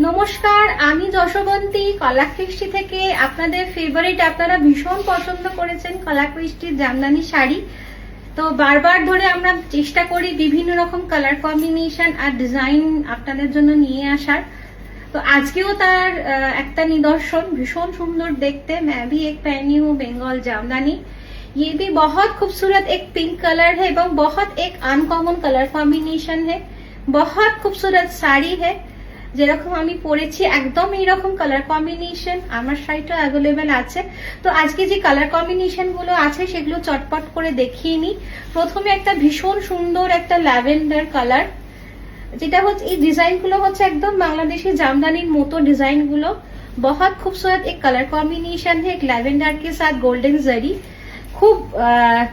নমস্কার, আমি যশবন্তী কলাকৃষ্টি থেকে। আপনাদের ফেভারিট, আপনারা ভীষণ পছন্দ করেছেন কলাকৃষ্টির জামদানি শাড়ি। তো বারবার ধরে আমরা চেষ্টা করি বিভিন্ন রকম কালার কম্বিনেশন আর ডিজাইন আপনাদের জন্য নিয়ে আসার। तो আজকেও তার একটা নিদর্শন, ভীষণ সুন্দর দেখতে। मैं भी एक पहनी हूँ बंगाल जामदानी। ये भी बहुत खूबसूरत एक पिंक कलर है এবং बहुत एक अनकॉमन कलर कॉम्बिनेशन है। बहुत खूबसूरत শাড়ি है, যেরকম আমি পরেছি একদম এইরকম কালার কম্বিনেশন আমার শাড়িটা অ্যাভেলেবেল আছে। তো আজকে যে কালার কম্বিনেশন গুলো আছে সেগুলো চটপট করে দেখিয়ে নি। প্রথমে একটা ভীষণ সুন্দর একটা ল্যাভেন্ডার কালার, যেটা হচ্ছে এই ডিজাইন গুলো হচ্ছে একদম বাংলাদেশি জামদানির মতো ডিজাইন গুলো। बहुत खूबसूरत एक कलर कॉम्बिनेशन है, एक लैवेंडर के साथ गोल्डन जरी। খুব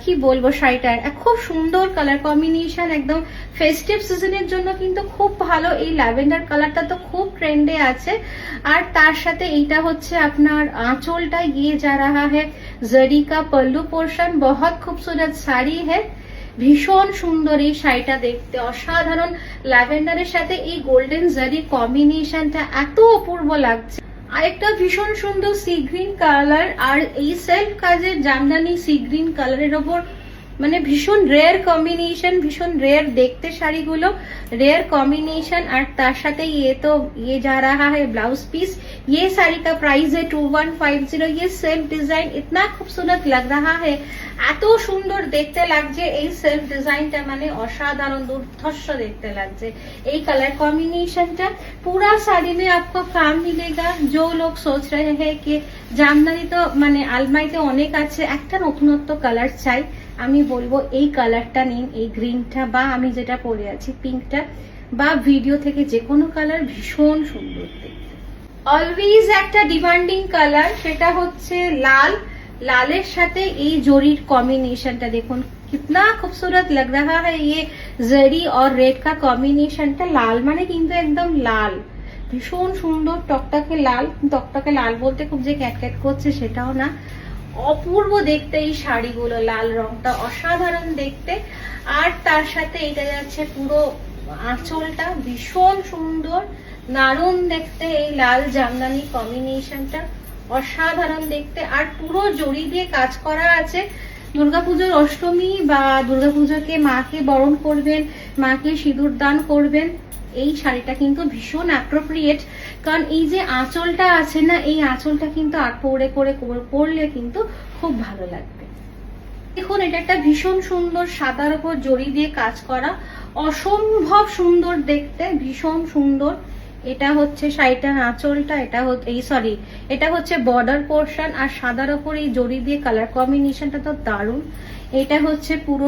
কি বলবো, শাড়িটার খুব সুন্দর কালার কম্বিনেশন, একদম ফেস্টিভ সিজনের জন্য কিন্তু খুব ভালো। এই ল্যাভেন্ডার কালারটা তো খুব ট্রেন্ডে আছে। আর তার সাথে এইটা হচ্ছে আপনার আঁচলটা গিয়ে যা রাহা है जरी का पल्लू पोर्शन। बहुत खूबसूरत শাড়ি है, ভীষণ সুন্দর এই শাড়িটা দেখতে, অসাধারণ। ল্যাভেন্ডারের সাথে এই গোল্ডেন জারি কম্বিনেশনটা এত অপূর্ব লাগছে। আরেকটা ভীষণ সুন্দর সি গ্রিন কালার, আর এই সেলফ কাজের জামদানি সি গ্রিন কালারের ওপর মানে ভীষণ রেয়ার কম্বিনেশন, ভীষণ রেয়ার দেখতে শাড়িগুলো, रेयर कॉम्बिनेशन। और तार साथे ये जा रहा है ब्लाउज पीस। ये साड़ी का प्राइस है 2150। ये सेल्फ डिजाइन इतना खूबसूरत लग रहा है, এত সুন্দর দেখতে লাগছে এই সেলফ ডিজাইনটা, মানে অসাধারণ দুর্ধর্ষ দেখতে লাগছে। এই কালার কম্বিনেশনটা पूरा साड़ी में आपको काम मिलेगा। जो लोग सोच रहे हैं कि জামদানি তো মানে আলমারিতে অনেক আছে, একটা নতুনত্ব কালার চাই, আমি বলবো এই কালারটা নিন, এই গ্রিনটা বা আমি যেটা পরে আছি পিঙ্কটা, বা ভিডিও থেকে যে কোনো কালার ভীষণ সুন্দর দেখতে। অলওয়েজ একটা ডিমান্ডিং কালার, সেটা হচ্ছে লাল। লালের সাথে এই জরির কম্বিনেশনটা দেখুন, कितना खूबसूरत लग रहा है। ये जरी और रेड का कॉम्बिनेशनটা, লাল মানে কিন্তু একদম লাল, ভীষণ সুন্দর টকটকে লাল। টকটকে লাল বলতে খুব যে ক্যাটক্যাট করছে সেটাও না, অপূর্ব দেখতে এই শাড়িগুলো। লাল রংটা অসাধারণ দেখতে। আর তার সাথে এটা যাচ্ছে পুরো আঁচলটা, ভীষণ সুন্দর দারুণ দেখতে। এই লাল জামদানি কম্বিনেশনটা অসাধারণ দেখতে। আর পুরো জড়ি দিয়ে কাজ করা আছে। দুর্গাপুজোর অষ্টমী বা দুর্গাপুজোকে মাকে বরণ করবেন, মাকে সিঁদুর দান করবেন, এই শাড়িটা কিন্তু ভীষণ অ্যাপ্রোপ্রিয়েট। কারণ এই যে আঁচলটা আছে না, এই আঁচলটা কিন্তু পরে করে পরলে কিন্তু খুব ভালো লাগবে। দেখুন, এটা একটা ভীষণ সুন্দর সাদার উপর জড়ি দিয়ে কাজ করা, অসম্ভব সুন্দর দেখতে, ভীষণ সুন্দর। এটা হচ্ছে শাড়িটার আঁচলটা, এটা হচ্ছে বর্ডার পোর্শন। আর সাদার ওপর এই জড়ি দিয়ে কালার কম্বিনেশনটা তো দারুণ। এটা হচ্ছে পুরো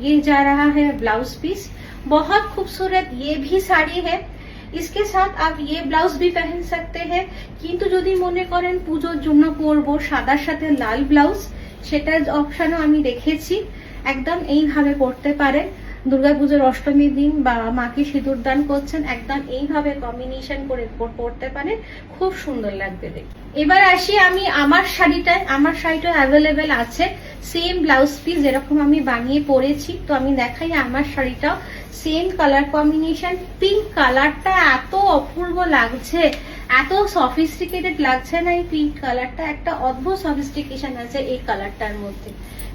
ये जा रहा है ब्लाउज पीस। बहुत खूबसूरत ये भी साड़ी है। इसके साथ आप ये ब्लाउज भी पहन सकते हैं, কিন্তু যদি মনে করেন পুজোর জন্য পরবো সাদার সাথে লাল ব্লাউজ, সেটার অপশনও আমি রেখেছি। একদম এইভাবে পরতে পারেন। দুর্গাপুজোর অষ্টমীর দিন বা মাকে সিঁদুর দান করছেন, একদম এইভাবে কম্বিনেশন করে পরতে পারেন, খুব সুন্দর লাগবে দেখতে। এবার আসি আমি আমার শাড়িটায়। আমার শাড়িটা অ্যাভেলেবেল আছে, সেম ব্লাউজ পিস যেরকম আমি বানিয়ে পরেছি। তো আমি দেখাই আমার শাড়িটাও সেম কালার কম্বিনেশন। পিঙ্ক কালারটা এত অপূর্ব লাগছে, এত সফিস্টিকেটেড লাগছে না এই পিঙ্ক কালারটা, একটা অদ্ভুত সফিস্টিকেশন আছে এই কালারটার মধ্যে,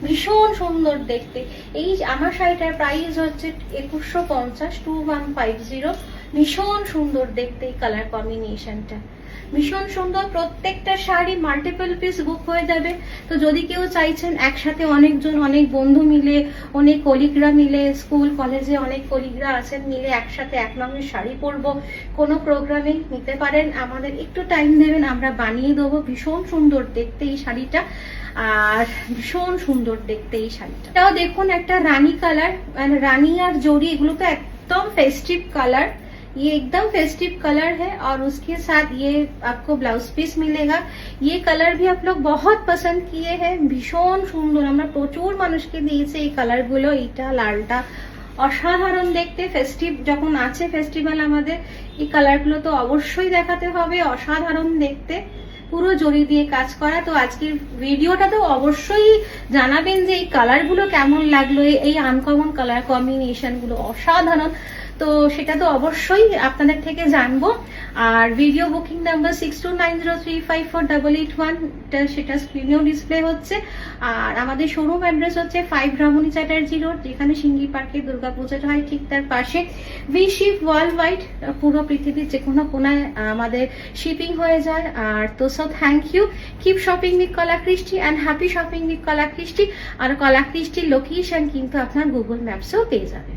ভীষণ সুন্দর দেখতে। এই আমার শাড়িটার প্রাইস হচ্ছে 2150, 2150। ভীষণ সুন্দর দেখতে এই কালার কম্বিনেশনটা, ভীষণ সুন্দর। প্রত্যেকটা শাড়ি মাল্টিপল পিস বুক হয়ে যাবে। তো যদি কেউ চাইছেন একসাথে অনেকজন, অনেক বন্ধু মিলে, অনেক কলিগরা মিলে, স্কুল কলেজে অনেক কলিগরা আছেন মিলে একসাথে এক রঙের শাড়ি পরবো, কোনো প্রোগ্রামে নিতে পারেন। আমাদের একটু টাইম দেবেন, আমরা বানিয়ে দেবো। ভীষণ সুন্দর দেখতে এই শাড়িটা, আর ভীষণ সুন্দর দেখতে এই শাড়িটা। এটাও দেখুন একটা রানী কালার, মানে রানী আর জরি, এগুলো তো একদম फेस्टिव कलर। ये एकदम फेस्टिव कलर है और उसके साथ ये आपको ब्लाउज पीस मिलेगा। ये कलर भी आप लोग बहुत पसंद किए हैं, ভীষণ সুন্দর। আমরা প্রচুর মানুষকে দিয়েছি এই কালার গুলো। এইটা লালটা অসাধারণ দেখতে। ফেস্টিভ যখন আছে ফেস্টিভ্যাল আমাদের, এই কালার গুলো তো অবশ্যই দেখাতে হবে, অসাধারণ দেখতে, পুরো জড়ি দিয়ে কাজ করা। তো আজকের ভিডিওটা তো অবশ্যই জানাবেন যে এই কালার গুলো কেমন লাগলো, এই আনকমন কালার কম্বিনেশন গুলো অসাধারণ। তো সেটা তো অবশ্যই আপনাদের থেকে জানবো। আর ভিডিও বুকিং নাম্বার 6290354881, সেটা স্ক্রিনেও ডিসপ্লে হচ্ছে। আর আমাদের শোরুম অ্যাড্রেস হচ্ছে 5 রমণী চ্যাটার্জি রোড, যেখানে সিঙ্গি পার্কে দুর্গাপূজাটা হয় ঠিক তার পাশে। উই শিপ ওয়ার্ল্ড ওয়াইড, পুরো পৃথিবীর যে কোনো কোনায় আমাদের শিপিং হয়ে যায়। আর তো so thank you, keep shopping with Kalakrishti and happy shopping with Kalakrishti. আর কলাকৃষ্টির লোকেশন কিন্তু আপনার গুগল ম্যাপসেও পেয়ে যাবে।